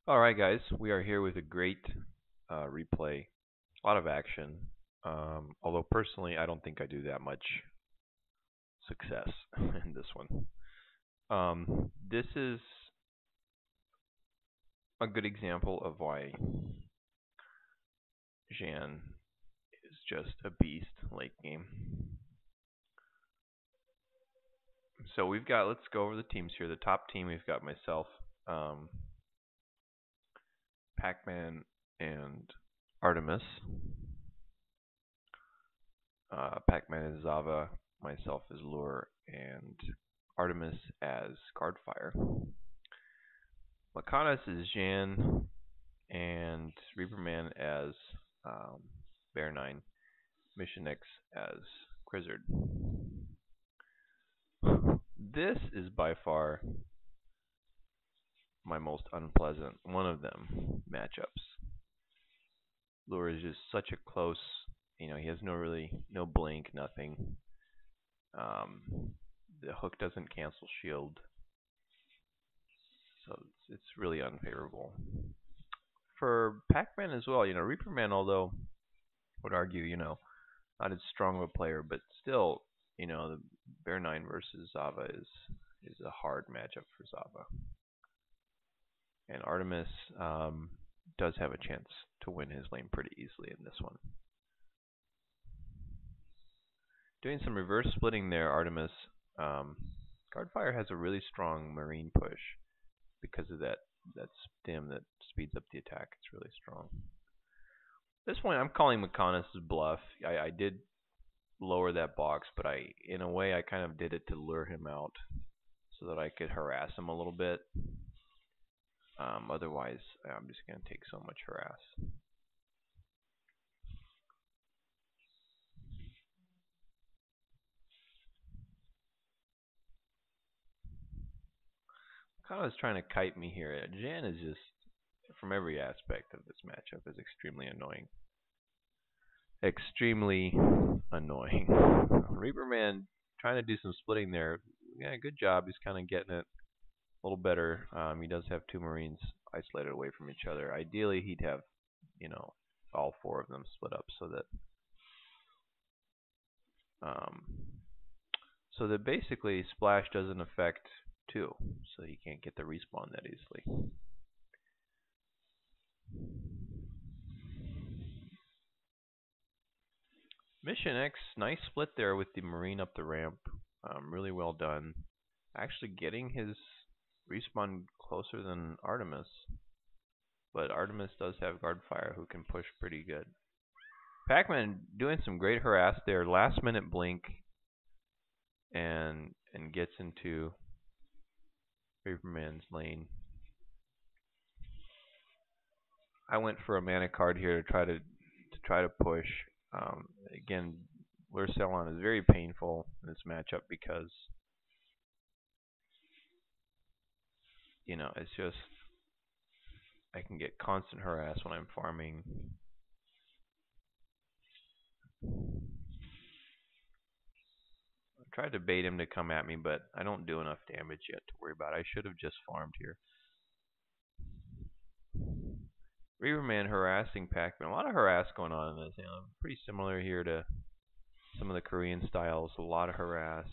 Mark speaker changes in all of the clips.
Speaker 1: All right, guys, we are here with a great replay. A lot of action. Although personally, I don't think I do that much success in this one. This is a good example of why Jan is just a beast late game. So let's go over the teams here. The top team, we've got myself, um, Pac-Man, and Artemis. Pac-Man is Zava, myself as Lure, and Artemis as Guardfire. Lacanis is Jan, and Reaperman as Bear 9. Mission X as Crizzard. This is by far my most unpleasant one of them matchups. Lure is just such a close, he has no blink, nothing. Um, the hook doesn't cancel shield, so it's really unfavorable. For Pac-Man as well, Reaperman, although would argue, not as strong of a player, but still, the Bear 9 versus Zava is a hard matchup for Zava. And Artemis does have a chance to win his lane pretty easily in this one. Doing some reverse splitting there, Artemis. Guardfire has a really strong marine push because of that stim that speeds up the attack. It's really strong. At this point, I'm calling McConaughey's bluff. I did lower that box, but in a way, I kind of did it to lure him out so that I could harass him a little bit. Otherwise, I'm just going to take so much harass. McConaughey's trying to kite me here. Jan is just, from every aspect of this matchup, is extremely annoying. Extremely annoying. Reaperman trying to do some splitting there. Yeah, good job. He's kind of getting it a little better. He does have two Marines isolated away from each other. Ideally, he'd have, all four of them split up so that basically Splash doesn't affect two, so he can't get the respawn that easily. Mission X, nice split there with the Marine up the ramp. Really well done. Actually getting his respawn closer than Artemis. But Artemis does have Guardfire who can push pretty good. Pac-Man doing some great harass there. Last minute blink and gets into Reaperman's lane. I went for a mana card here to try to push. Again, Lure Cellon is very painful in this matchup because it's just I can get constant harass when I'm farming. I tried to bait him to come at me, but I don't do enough damage yet to worry about. I should have just farmed here. Reaperman harassing Pac-Man. A lot of harass going on in this. Pretty similar here to some of the Korean styles. A lot of harass.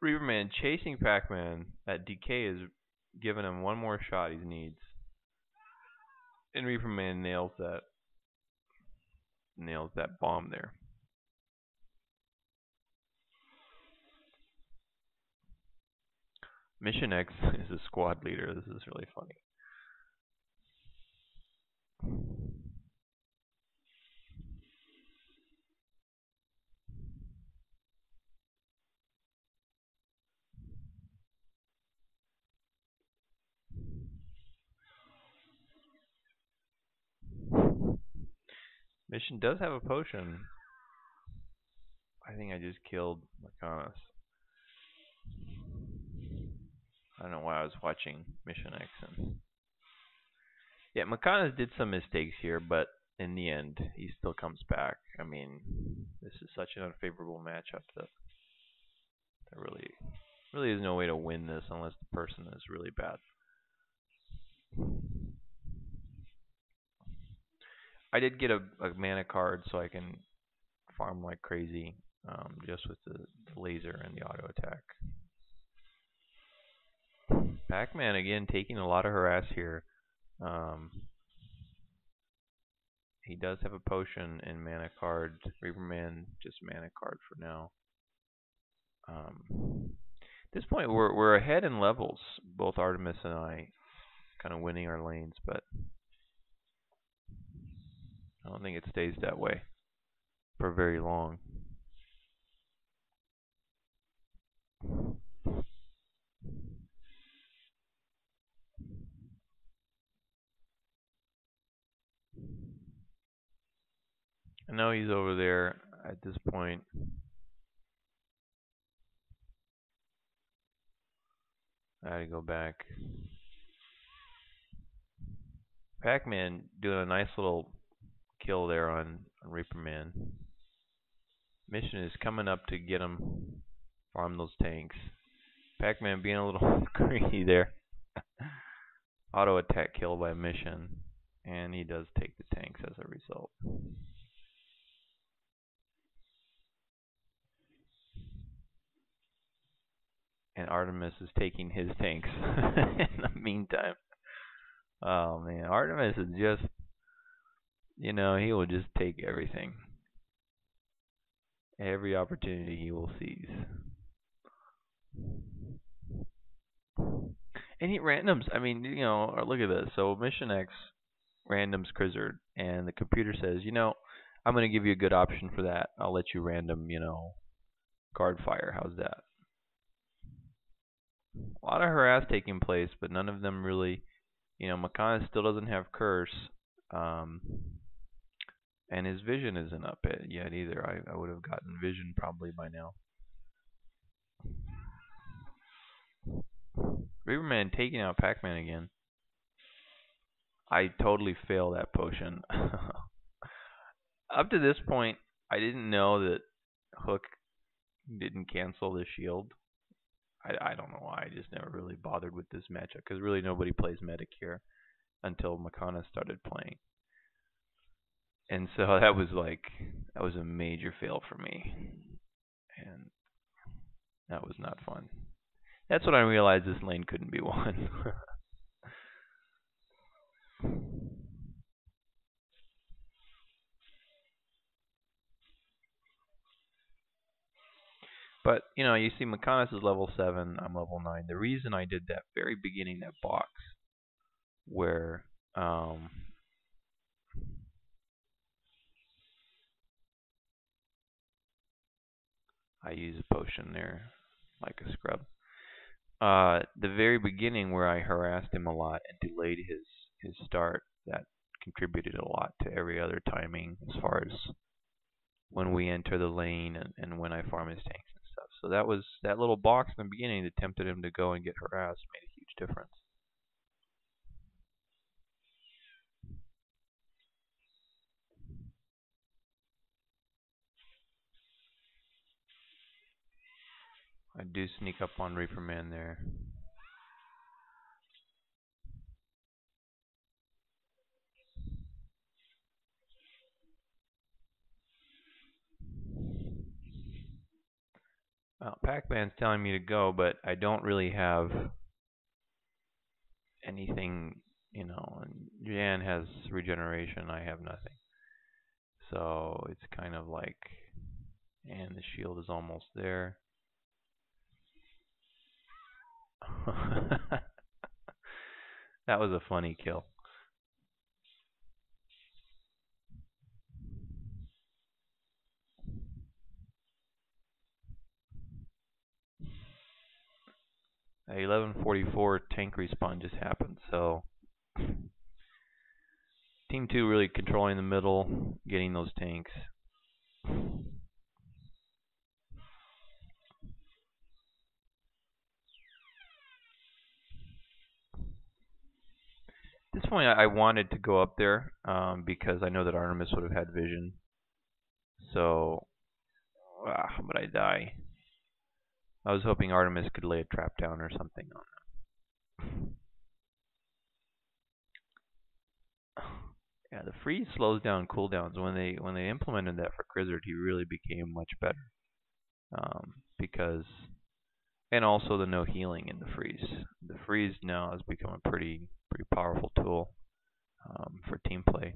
Speaker 1: Reaperman chasing Pac-Man. That decay is giving him one more shot he needs. And Reaperman nails that bomb there. Mission X is a squad leader. This is really funny. Mission does have a potion. I think I just killed Lacanis. I don't know why I was watching Mission X. Yeah, Lacanis did some mistakes here, but in the end, he still comes back. I mean, this is such an unfavorable matchup that There really is no way to win this unless the person is really bad. I did get a mana card so I can farm like crazy, just with the laser and the auto attack. Pac-Man again taking a lot of harass here. Um, he does have a potion and mana card. Reaperman just mana card for now. At this point we're ahead in levels, both Artemis and I, kind of winning our lanes, but I don't think it stays that way for very long. I know he's over there at this point. I gotta go back. Pac-Man doing a nice little kill there on Reaperman. Mission is coming up to get him, farm those tanks. Pac-Man being a little greedy there. Auto attack kill by Mission, and he does take the tanks as a result. And Artemis is taking his tanks in the meantime. Oh man, Artemis is just, he will just take everything. Every opportunity he will seize. And he randoms, look at this. So Mission X randoms Crizzard, and the computer says, I'm going to give you a good option for that. I'll let you random, guard fire. How's that? A lot of harass taking place, but none of them really, Makana still doesn't have curse, and his vision isn't up yet either. I would have gotten vision probably by now. Reaperman taking out Pac-Man again. I totally fail that potion. Up to this point, I didn't know that Hook didn't cancel the shield. I don't know why. I just never really bothered with this matchup because really nobody plays Medic here until Makana started playing. And so that was a major fail for me. And that was not fun. That's when I realized this lane couldn't be won. But, you see Makanis is level 7, I'm level 9. The reason I did that very beginning, that box, where I use a potion there, like a scrub. The very beginning where I harassed him a lot and delayed his start, that contributed a lot to every other timing as far as when we enter the lane and when I farm his tanks and stuff. So that little box in the beginning that tempted him to go and get harassed made a huge difference. I do sneak up on Reaperman there. Well, Pac-Man's telling me to go, but I don't really have anything, and Jan has regeneration, I have nothing. So it's kind of like, and the shield is almost there. That was a funny kill. At 11:44, tank respawn just happened, so Team 2 really controlling the middle, getting those tanks. At this point, I wanted to go up there because I know that Artemis would have had vision. So, but I die. I was hoping Artemis could lay a trap down or something on them. Yeah, the freeze slows down cooldowns. When they implemented that for Krizzard, he really became much better. Because and also the no healing in the freeze. The freeze now has become a pretty powerful tool for team play.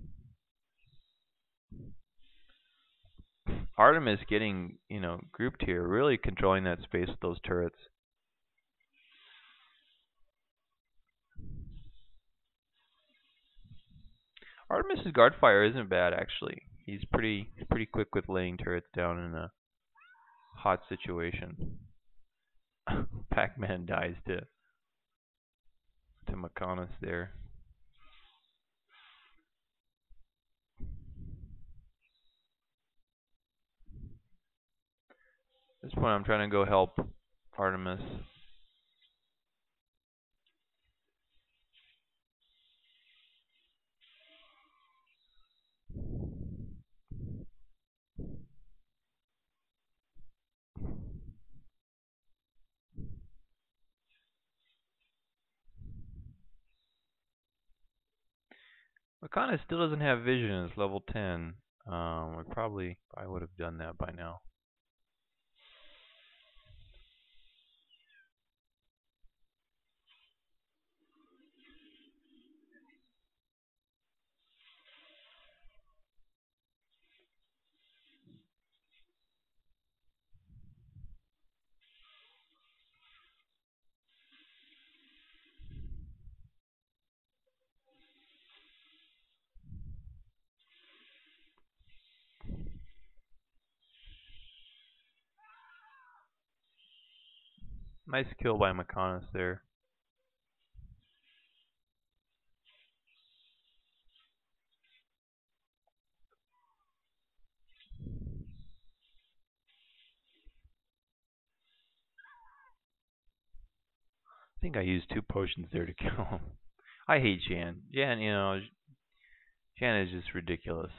Speaker 1: Artemis getting grouped here, really controlling that space with those turrets. Artemis's guard fire isn't bad actually. He's pretty quick with laying turrets down in a hot situation. Pac-Man dies to Mechonis there. At this point, I'm trying to go help Artemis. Mechonis still doesn't have vision. It's level 10. I would have done that by now. Nice kill by Mechonis there. I think I used 2 potions there to kill him. I hate Jan. Jan is just ridiculous.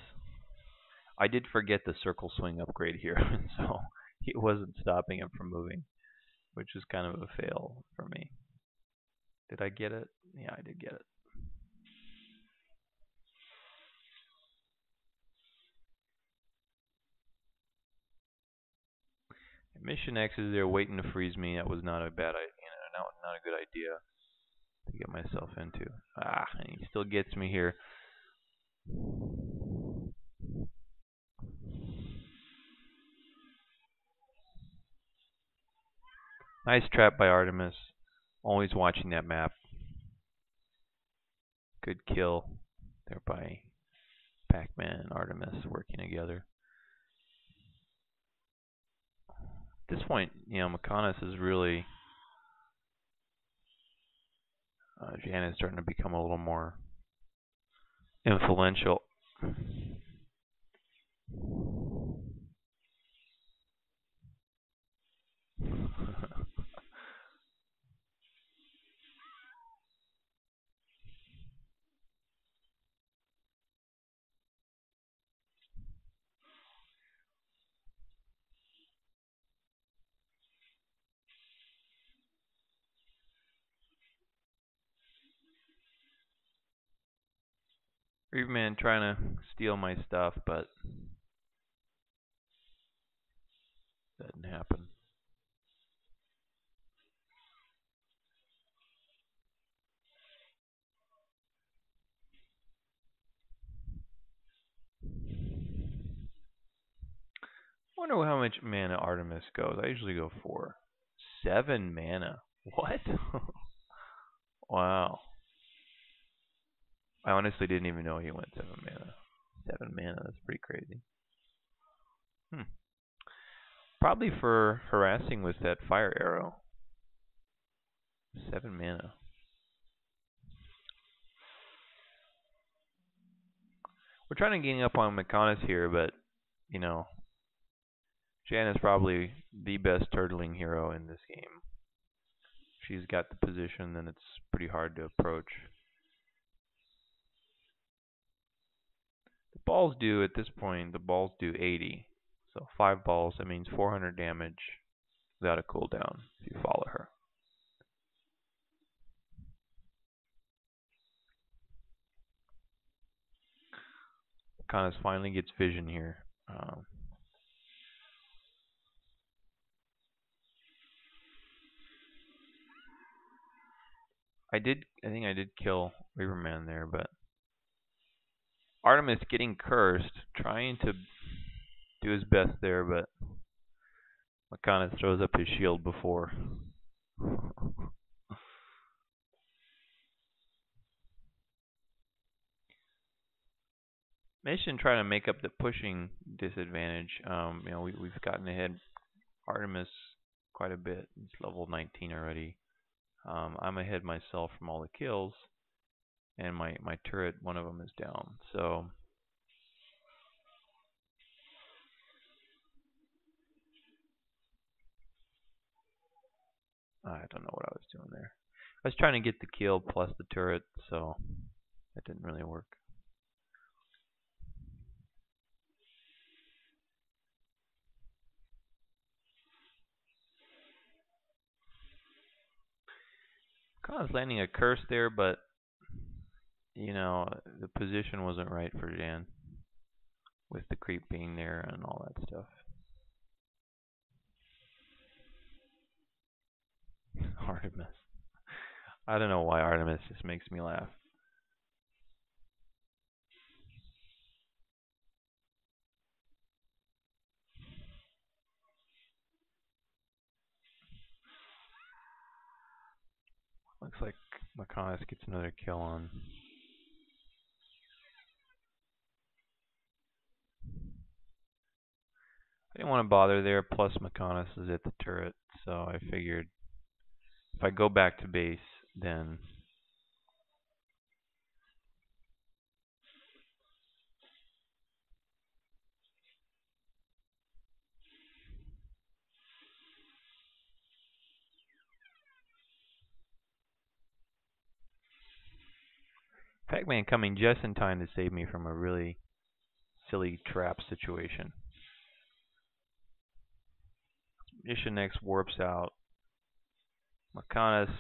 Speaker 1: I did forget the circle swing upgrade here, so it wasn't stopping him from moving, which is kind of a fail for me. Did I get it? Yeah, I did get it. Mission X is there waiting to freeze me. That was not a bad idea. Not a good idea to get myself into. And he still gets me here. Nice trap by Artemis. Always watching that map. Good kill there by Pac-Man and Artemis working together. At this point, Mechonis is really Jan is starting to become a little more influential. Reapman trying to steal my stuff, but that didn't happen. I wonder how much mana Artemis goes. I usually go 4. 7 mana. What? Wow. I honestly didn't even know he went 7 mana. 7 mana, that's pretty crazy. Probably for harassing with that fire arrow. 7 mana. We're trying to gang up on Mechonis here, but, Jan is probably the best turtling hero in this game. She's got the position, and it's pretty hard to approach. The balls do 80. So 5 balls, that means 400 damage. without a cooldown if you follow her. Kanas finally gets vision here. I think I did kill Reaperman there, but Artemis getting cursed, trying to do his best there, but Makanis throws up his shield before. Mission trying to make up the pushing disadvantage. We've gotten ahead Artemis quite a bit. He's level 19 already. I'm ahead myself from all the kills, and my turret, one of them is down. So I don't know what I was doing there. I was trying to get the kill plus the turret, so that didn't really work. I was landing a curse there, but the position wasn't right for Jan with the creep being there and all that stuff. Artemis. I don't know why Artemis just makes me laugh. Looks like Makanis gets another kill on. I didn't want to bother there, plus Makanis is at the turret, so I figured if I go back to base, then Pac-Man coming just in time to save me from a really silly trap situation. Mission X warps out. Makanis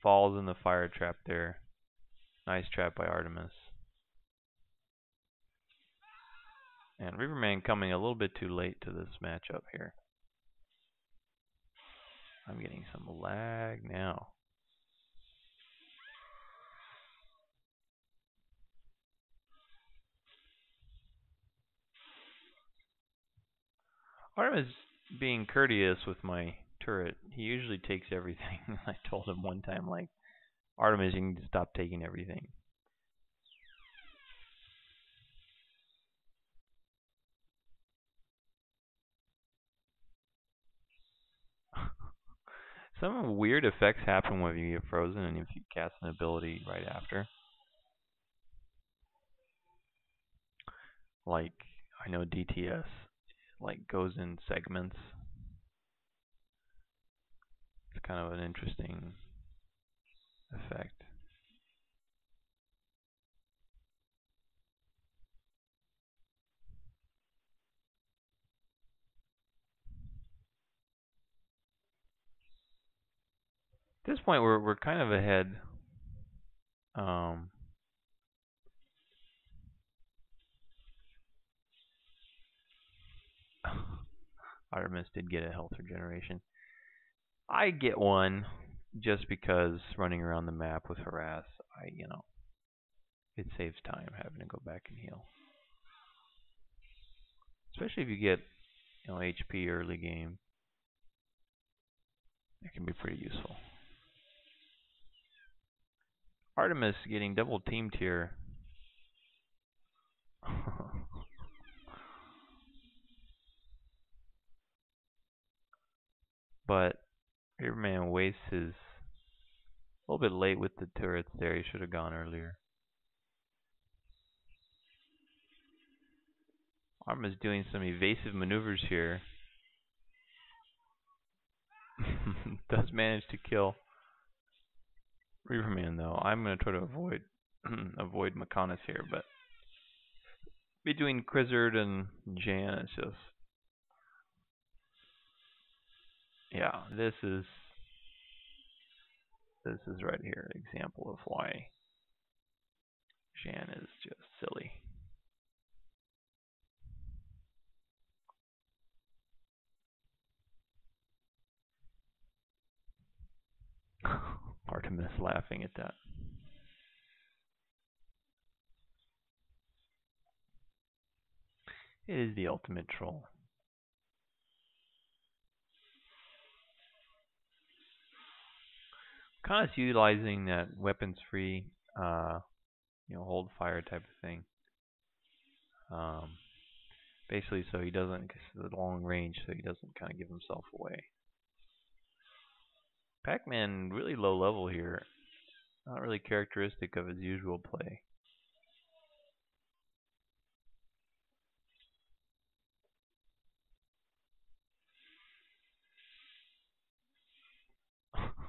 Speaker 1: falls in the fire trap there. Nice trap by Artemis. And Reaperman coming a little bit too late to this matchup here. I'm getting some lag now. Artemis being courteous with my turret. He usually takes everything. I told him one time, like, Artemis, you need to stop taking everything. Some weird effects happen when you get frozen and if you cast an ability right after. Like, I know DTS like goes in segments. It's kind of an interesting effect. At this point, we're kind of ahead. Artemis did get a health regeneration. I get one just because running around the map with harass, it saves time having to go back and heal. Especially if you get, HP early game. It can be pretty useful. Artemis getting double teamed here. But Reaperman wastes his a little bit late with the turrets there. He should have gone earlier. Artemis doing some evasive maneuvers here. Does manage to kill Reaperman though. I'm gonna try to avoid Makanis here, but between Crizzard and Jan, it's just Yeah, this is right here, example of why Shan is just silly. Artemis laughing at that. It is the ultimate troll. Kind of utilizing that weapons-free, hold fire type of thing. Um, basically, so he doesn't, cause the long range, so he doesn't kind of give himself away. Pac-Man really low level here, not really characteristic of his usual play.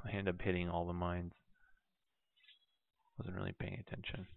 Speaker 1: I end up hitting all the mines. Wasn't really paying attention.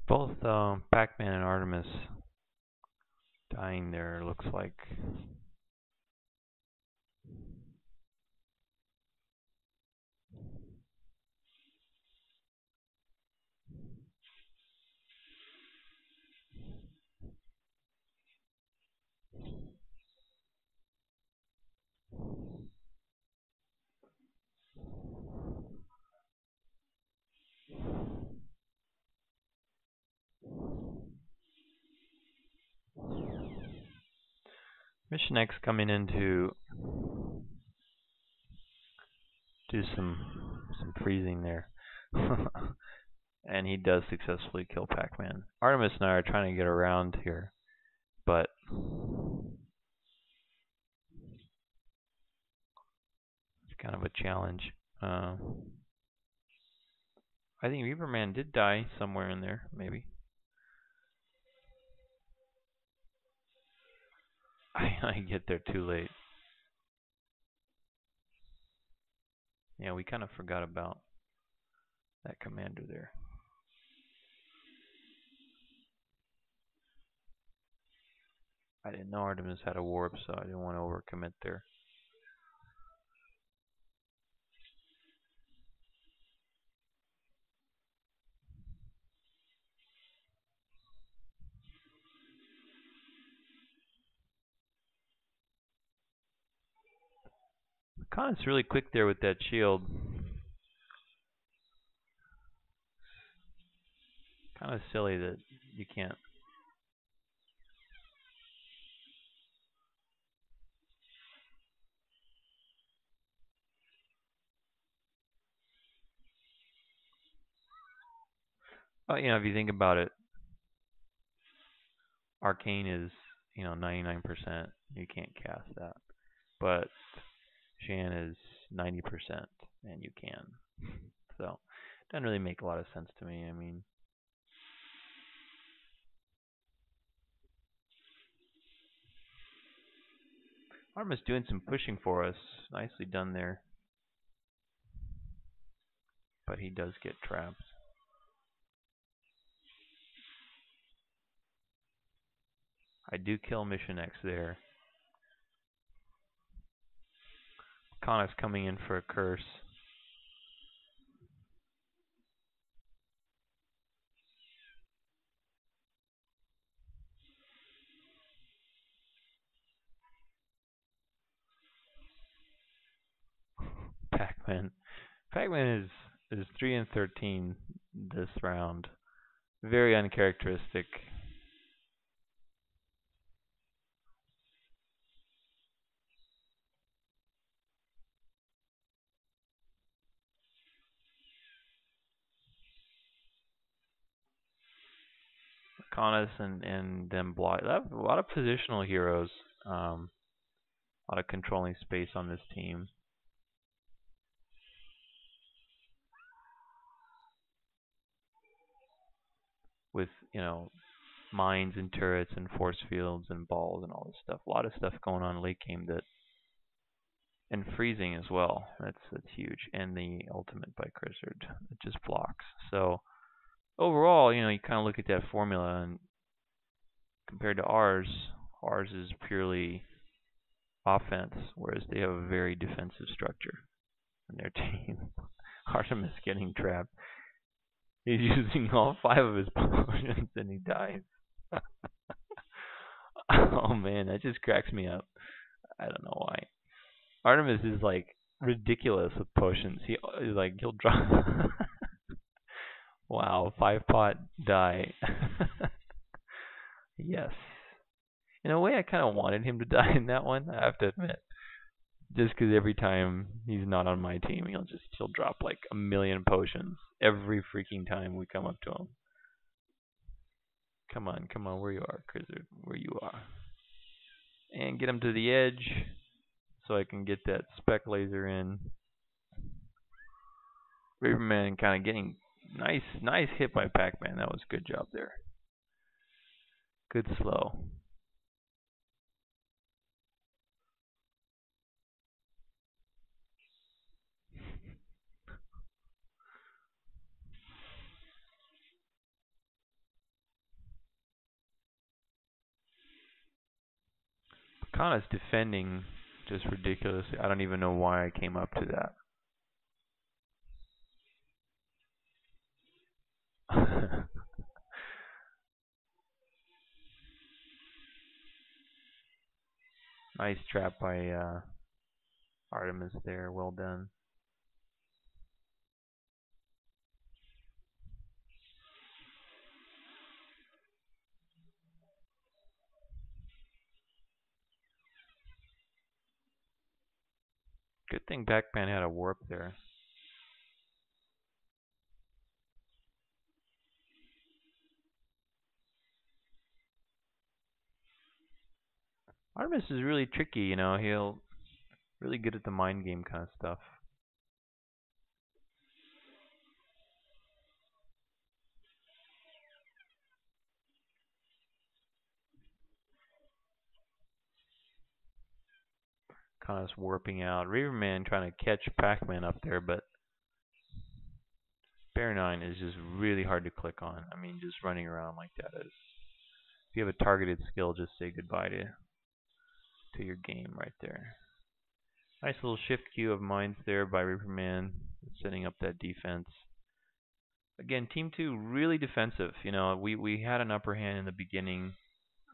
Speaker 1: Both Pac-Man and Artemis dying there looks like. Mission X coming in to do some freezing there. And he does successfully kill Pac-Man. Artemis and I are trying to get around here, but it's kind of a challenge. I think Reaperman did die somewhere in there, maybe. I get there too late. Yeah, we kind of forgot about that commander there. I didn't know Artemis had a warp, so I didn't want to overcommit there. Khan's really quick there with that shield. Kind of silly that you can't. If you think about it, Arcane is 99%. You can't cast that, but Shan is 90%, and you can. So it doesn't really make a lot of sense to me. I mean, Artemis doing some pushing for us. Nicely done there. But he does get trapped. I do kill Mission X there. Khan is coming in for a curse. Pac-Man. Pac-Man is 3 and 13 this round. Very uncharacteristic. Kanas and them block. A lot of positional heroes. A lot of controlling space on this team. With, mines and turrets and force fields and balls and all this stuff. A lot of stuff going on late game that, and freezing as well. That's huge. And the ultimate by Crizzard that just blocks. So overall, you kind of look at that formula, and compared to ours is purely offense, whereas they have a very defensive structure in their team. Artemis getting trapped. He's using all 5 of his potions and he dies. Oh man, that just cracks me up. I don't know why. Artemis is like ridiculous with potions. He'll drop. Wow, 5-pot die. Yes. In a way, I kind of wanted him to die in that one, I have to admit. Just because every time he's not on my team, he'll drop like a million potions every freaking time we come up to him. Come on, where you are, Crizzard, where you are. And get him to the edge so I can get that spec laser in. Reaperman kind of getting nice hit by Pac-Man. That was a good job there. Good slow. Kana's defending just ridiculously. I don't even know why I came up to that. Nice trap by Artemis there. Well done. Good thing Pac-Man had a warp there. Artemis is really tricky, he'll really good at the mind game kind of stuff. Kind of warping out. Reaperman trying to catch Pac-Man up there, but Bear 9 is just really hard to click on. I mean, just running around like that is. If you have a targeted skill, just say goodbye to your game right there. Nice little shift queue of mines there by Reaperman, setting up that defense. Again, Team 2 really defensive. We had an upper hand in the beginning.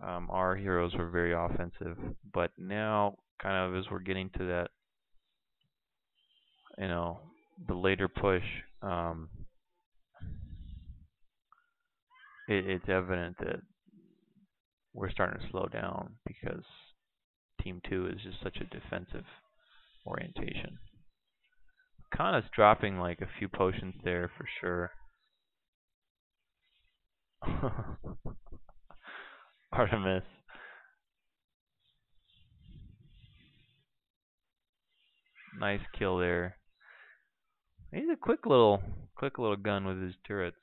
Speaker 1: Our heroes were very offensive, but now, kind of as we're getting to that, the later push, it's evident that we're starting to slow down because Team 2 is just such a defensive orientation. Kana's dropping like a few potions there for sure. Artemis. Nice kill there. He's a quick little gun with his turrets.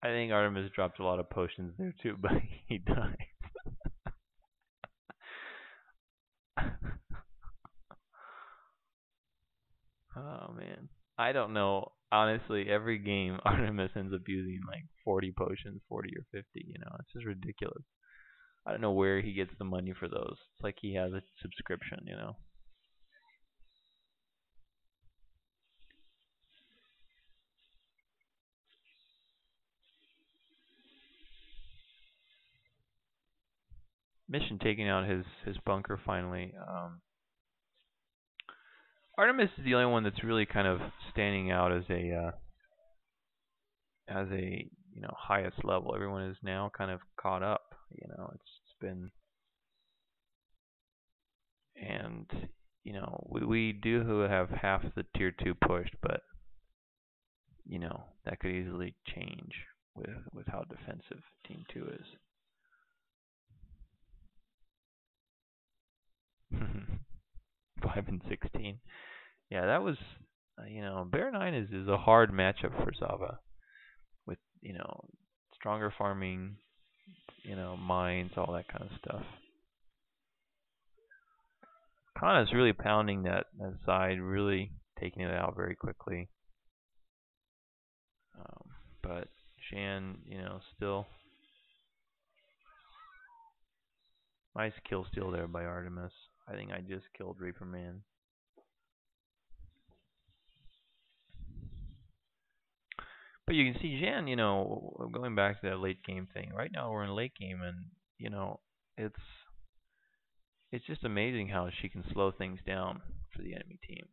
Speaker 1: I think Artemis dropped a lot of potions there too, but he died. Oh man. I don't know. Honestly, every game Artemis ends up using like 40 potions, 40 or 50, It's just ridiculous. I don't know where he gets the money for those. It's like he has a subscription, Mission taking out his bunker finally. Artemis is the only one that's really kind of standing out as a highest level. Everyone is now kind of caught up. It's been, and we do have half the tier 2 pushed, but that could easily change with how defensive team 2 is. 5-16. Yeah, that was Bear 9 is a hard matchup for Zava with stronger farming, mines, all that kind of stuff. Kana's really pounding that side, really taking it out very quickly. But Shan, still nice kill steal there by Artemis. I think I just killed Reaper Man. But you can see Jan, going back to that late game thing. Right now we're in late game, and it's it's just amazing how she can slow things down for the enemy team.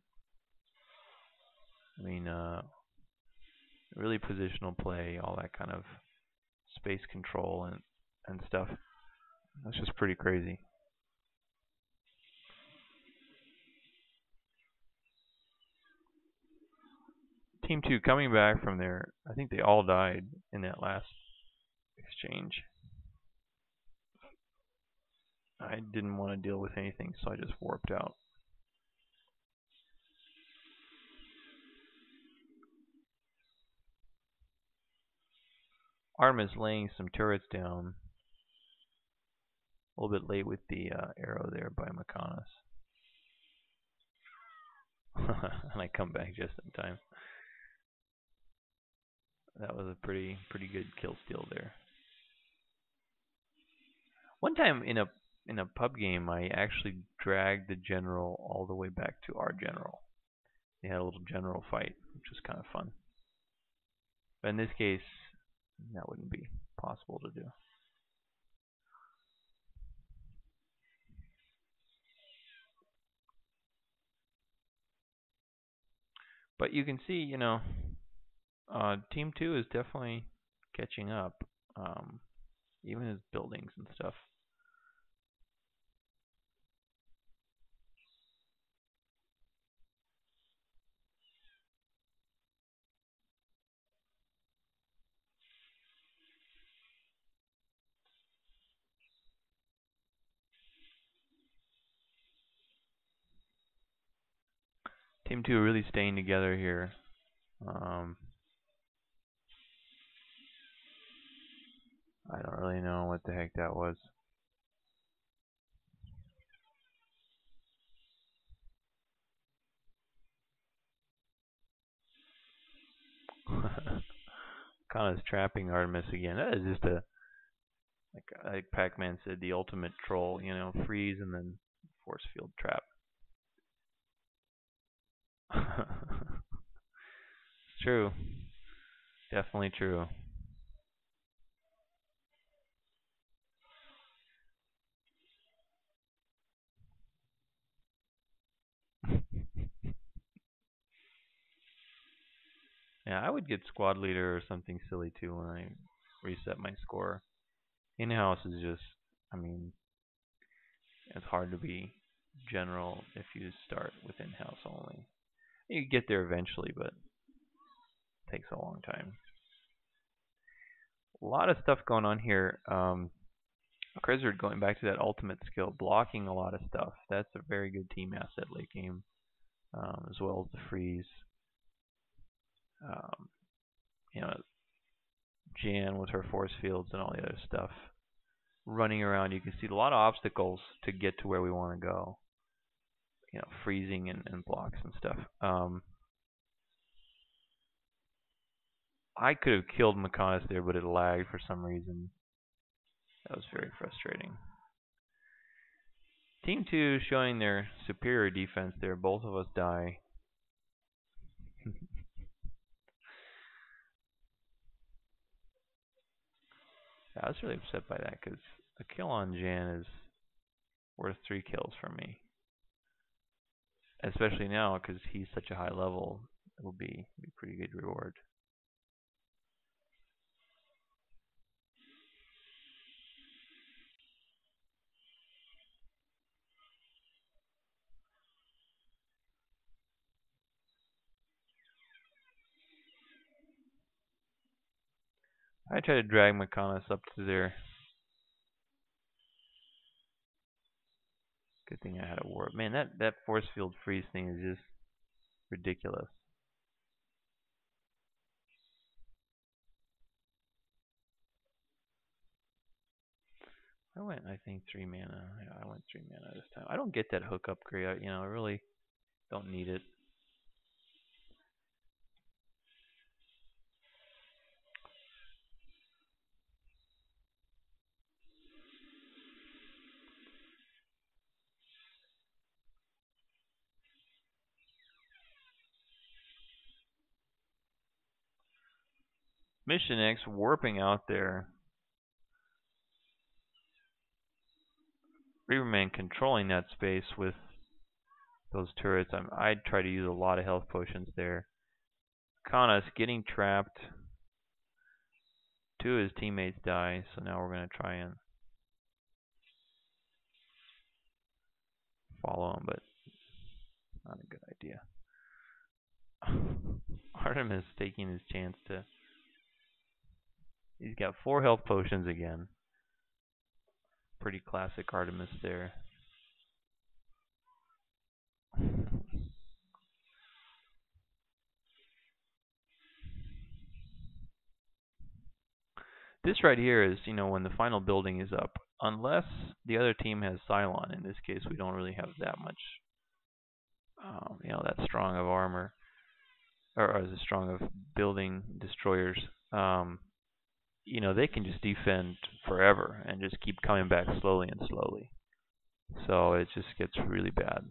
Speaker 1: I mean, really positional play, all that kind of space control and stuff. That's just pretty crazy. Team 2 coming back from there, I think they all died in that last exchange. I didn't want to deal with anything, so I just warped out. Artemis laying some turrets down. A little bit late with the arrow there by Makanis. And I come back just in time. That was a pretty good kill steal there. One time in a pub game, I actually dragged the general all the way back to our general. They had a little general fight, which was kind of fun. But in this case, that wouldn't be possible to do. But you can see, Team 2 is definitely catching up, even his buildings and stuff. Team 2 really staying together here. I don't really know what the heck that was. Kind of trapping Artemis again. That is just like Pac-Man said, the ultimate troll. Freeze and then force field trap. It's true. Definitely true. Yeah, I would get squad leader or something silly too when I reset my score. In-house is just, I mean, it's hard to be general if you start with in-house only. You get there eventually, but it takes a long time. A lot of stuff going on here. Krizzard going back to that ultimate skill, blocking a lot of stuff. That's a very good team asset late game, as well as the freeze. Um, Jan with her force fields and all the other stuff. Running around, you can see a lot of obstacles to get to where we want to go. Freezing and blocks and stuff. I could have killed Makanis there, but it lagged for some reason. That was very frustrating. Team 2 showing their superior defense there. Both of us die. I was really upset by that because a kill on Jan is worth 3 kills from me. Especially now because he's such a high level, it will be pretty good reward. I try to drag Mechanis up to there. Good thing I had a warp. Man, that force field freeze thing is just ridiculous. I went, I think, 3 mana. Yeah, I went 3 mana this time. I don't get that hook upgrade. I really don't need it. Mission X warping out there. Reaperman controlling that space with those turrets. I'd try to use a lot of health potions there. Kanas getting trapped. 2 of his teammates die, so now we're going to try and follow him, but not a good idea. Artemis taking his chance to... He's got 4 health potions again. Pretty classic Artemis there. This right here is, when the final building is up, unless the other team has Cylon. In this case, we don't really have that much, that strong of armor, or as strong of building destroyers. They can just defend forever and just keep coming back slowly and slowly. So it just gets really bad.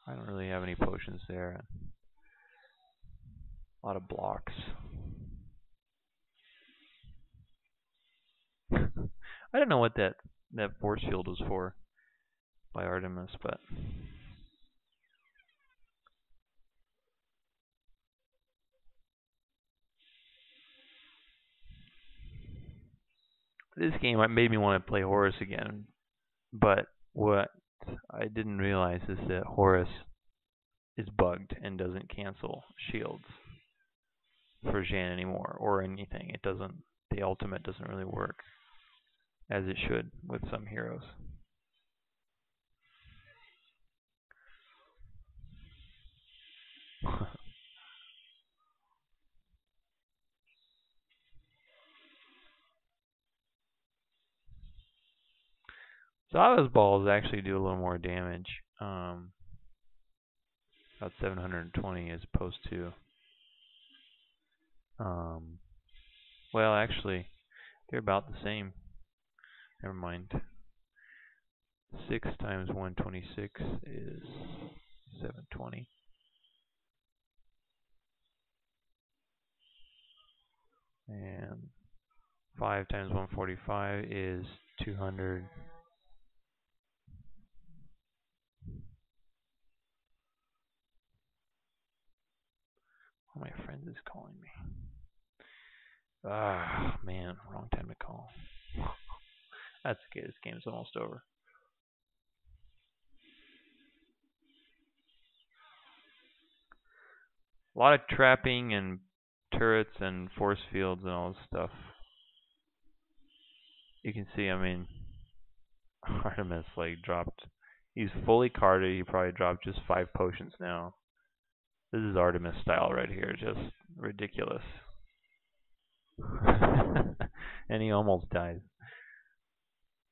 Speaker 1: I don't really have any potions there. A lot of blocks. I don't know what that force field was for by Artemis, but this game made me want to play Horus again. But what I didn't realize is that Horus is bugged and doesn't cancel shields for Zhan anymore or anything. It doesn't. The ultimate doesn't really work as it should with some heroes. Zava's balls actually do a little more damage. About 720 as opposed to... well, actually, they're about the same. Never mind. 6 times 126 is 720. And 5 times 145 is 200. Oh, my friend is calling me. Ah, man, wrong time to call. That's okay, this game's almost over. A lot of trapping and turrets and force fields and all this stuff. You can see, Artemis dropped. He's fully carded. He probably dropped just 5 potions now. This is Artemis style right here, just ridiculous. And he almost dies.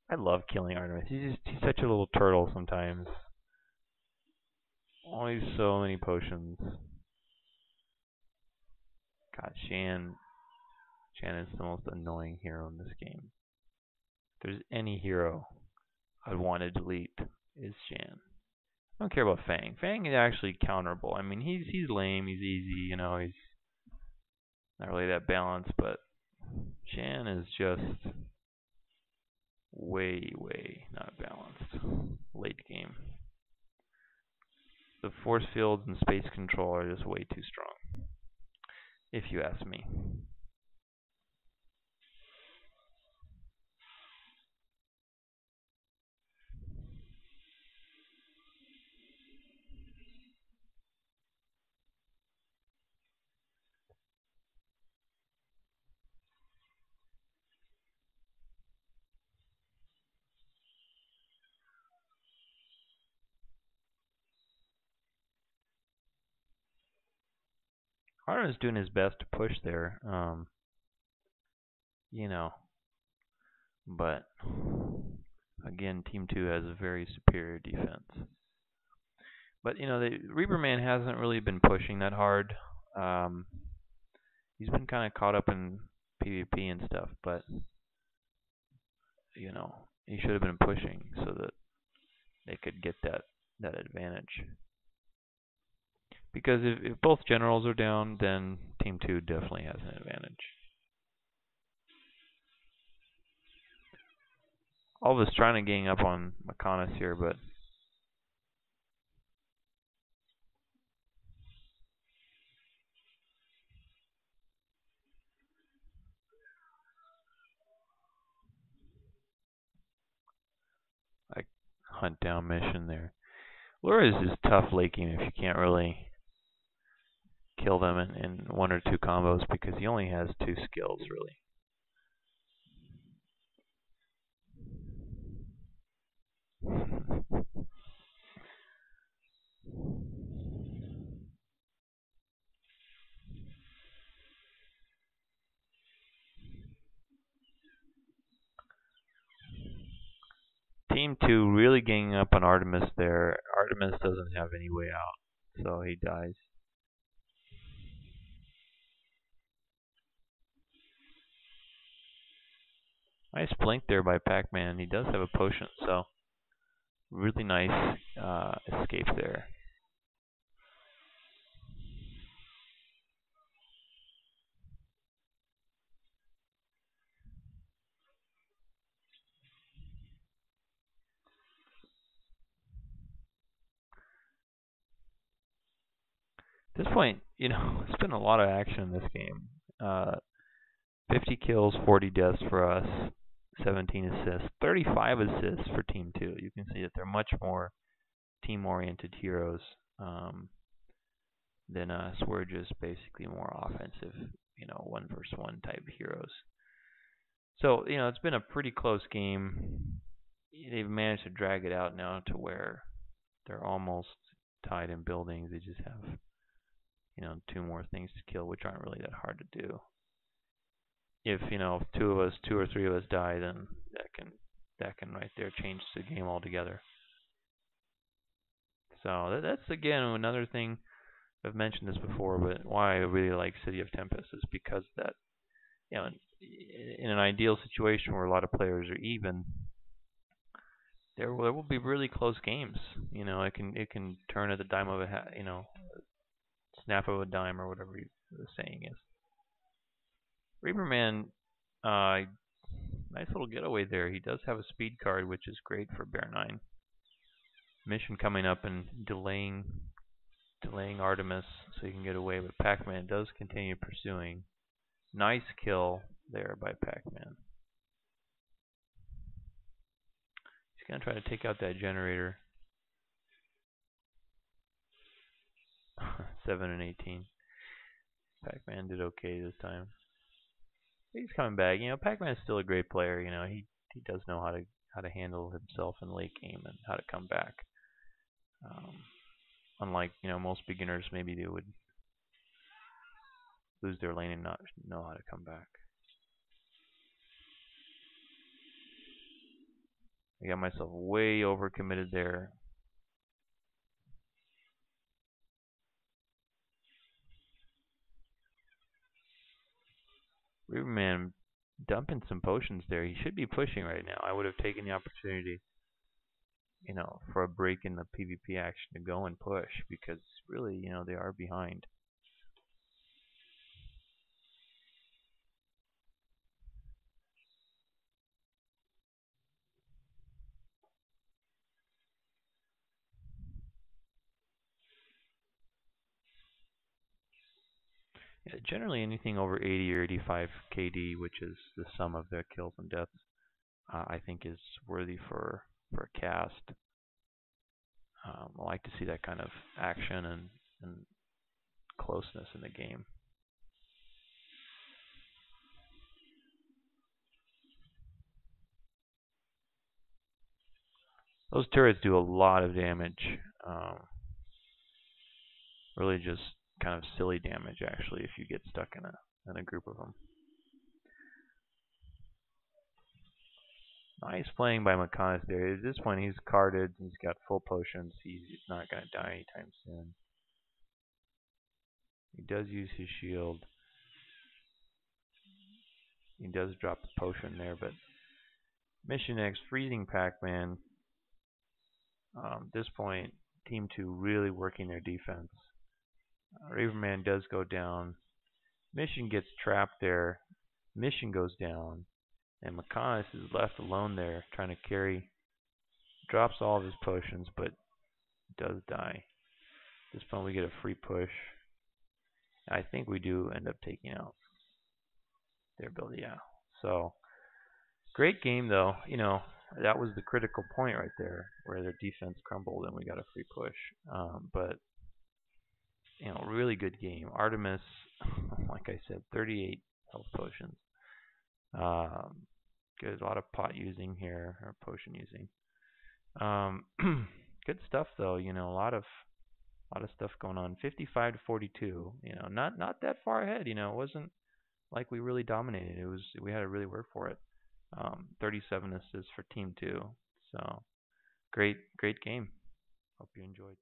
Speaker 1: I love killing Artemis. He's such a little turtle sometimes. Only so many potions. God, Shan is the most annoying hero in this game. If there's any hero I'd want to delete, is Shan. I don't care about Fang. Fang is actually counterable. He's lame, he's easy, he's not really that balanced, but Shan is just way not balanced late game. The force fields and space control are just way too strong, if you ask me. Harden's doing his best to push there, you know, but again, Team 2 has a very superior defense. But the Reaper Man hasn't really been pushing that hard. Um, he's been kind of caught up in PvP and stuff, but he should have been pushing so that they could get that advantage. Because if both generals are down, then Team 2 definitely has an advantage. All of us trying to gang up on Mechonis here, but like hunt down mission there. Lura is tough late game if you can't really kill them in one or two combos because he only has two skills really. Team 2 really ganging up on Artemis there. Artemis doesn't have any way out, so he dies. Nice blink there by Pac-Man. He does have a potion, so really nice escape there. At this point, it's been a lot of action in this game. 50 kills, 40 deaths for us, 17 assists, 35 assists for Team 2. You can see that they're much more team-oriented heroes than us. We're just basically more offensive, one versus one type heroes. So, it's been a pretty close game. They've managed to drag it out now to where they're almost tied in buildings. They just have, two more things to kill, which aren't really that hard to do. If two or three of us die, then that can right there change the game altogether. So that's again another thing. I've mentioned this before, but why I really like City of Tempest is because that in an ideal situation where a lot of players are even, there will be really close games. It can turn at the dime of a hat. Snap of a dime or whatever the saying is. Reaper Man, nice little getaway there. He does have a speed card, which is great for Bear 9. Mission coming up and delaying Artemis so he can get away, but Pac-Man does continue pursuing. Nice kill there by Pac-Man. He's going to try to take out that generator. 7 and 18. Pac-Man did okay this time. He's coming back. Pac-Man's still a great player. He does know how to handle himself in late game and how to come back. Unlike most beginners, maybe they would lose their lane and not know how to come back. I got myself way overcommitted there. Reaper Man dumping some potions there. He should be pushing right now. I would have taken the opportunity, for a break in the PvP action to go and push because really, they are behind. Yeah, generally anything over 80 or 85 KD, which is the sum of their kills and deaths, I think is worthy for a cast. I like to see that kind of action and closeness in the game. Those turrets do a lot of damage. Really just kind of silly damage actually if you get stuck in a group of them. Nice playing by McConnell there. At this point, he's carded. He's got full potions. He's not going to die anytime soon. He does use his shield. He does drop the potion there, but Mission X, Freezing Pac-Man. At this point, Team 2 really working their defense. Raverman does go down. Mission gets trapped there. Mission goes down. And McConnell is left alone there trying to carry. Drops all of his potions, but does die. At this point, we get a free push. I think we do end up taking out their ability, yeah. So, great game, though. That was the critical point right there, where their defense crumbled and we got a free push. But, really good game. Artemis, like I said, 38 health potions. Good, a lot of pot using here, or potion using. Good stuff, though. A lot of stuff going on. 55 to 42. Not that far ahead. It wasn't like we really dominated. We had to really work for it. 37 assists for Team 2. So great game. Hope you enjoyed.